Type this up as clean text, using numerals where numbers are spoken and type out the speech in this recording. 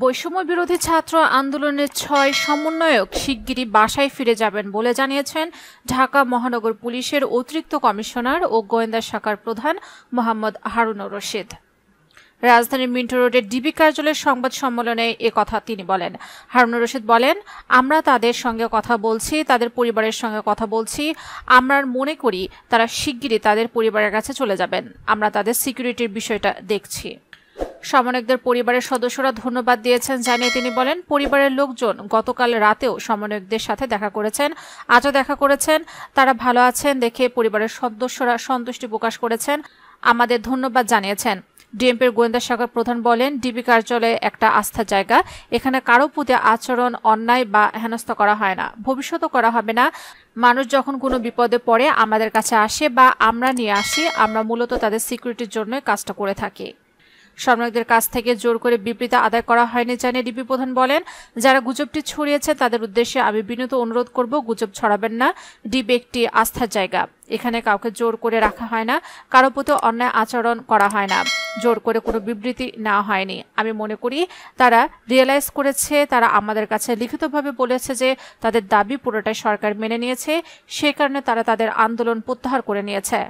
বৈষম্য বিরোধী ছাত্র আন্দোলনের ৬ সমন্বয়ক শিগগিরই বাসায় ফিরে যাবেন বলে জানিয়েছেন ঢাকা মহানগর পুলিশের অতিরিক্ত কমিশনার ও গোয়েন্দা শাখার প্রধান মোহাম্মদ হারুনুর রশিদ। রাজধানীর মিন্টো রোডের ডিবি কার্যালয়ের সংবাদ সম্মেলনে কথা তিনি বলেন। হারুনুর রশিদ বলেন, আমরা তাদের সঙ্গে কথা বলছি, তাদের পরিবারের সঙ্গে কথা বলছি। আমরা মনে করি তারা শিগগিরই তাদের পরিবারের কাছে চলে যাবেন। আমরা তাদের সিকিউরিটির বিষয়টা দেখছি। সমন্বয়কদের পরিবারের সদস্যরা ধন্যবাদ দিয়েছেন জানিয়ে তিনি বলেন, পরিবারের লোকজন গতকাল রাতেও সমন্বয়কদের সাথে দেখা করেছেন, আজও দেখা করেছেন। তারা ভালো আছেন দেখে পরিবারের সদস্যরা সন্তুষ্টি প্রকাশ করেছেন, আমাদের ধন্যবাদ জানিয়েছেন। ডিএমপির গোয়েন্দা শাখার প্রধান বলেন, ডিবি কার্যালয়ে একটা আস্থার জায়গা। এখানে কারো প্রতি আচরণ অন্যায় বা হেনস্থা করা হয় না, ভবিষ্যতও করা হবে না। মানুষ যখন কোনো বিপদে পড়ে আমাদের কাছে আসে বা আমরা নিয়ে আসি, আমরা মূলত তাদের সিকিউরিটির জন্য কাজটা করে থাকি। সমন্বয়কদের কাছ থেকে জোর করে বিবৃতি আদায় করা হয়নি জানিয়ে ডিবি প্রধান বলেন, যারা গুজবটি ছড়িয়েছে তাদের উদ্দেশ্যে আমি বিনীত অনুরোধ করব, গুজব ছড়াবেন না। ডিবি একটি আস্থার জায়গা, এখানে কাউকে জোর করে রাখা হয় না, কারো প্রতি অন্যায় আচরণ করা হয় না, জোর করে কোনো বিবৃতি নেওয়া হয়নি। আমি মনে করি তারা রিয়েলাইজ করেছে, তারা আমাদের কাছে লিখিতভাবে বলেছে যে তাদের দাবি পুরোটাই সরকার মেনে নিয়েছে, সে কারণে তারা তাদের আন্দোলন প্রত্যাহার করে নিয়েছে।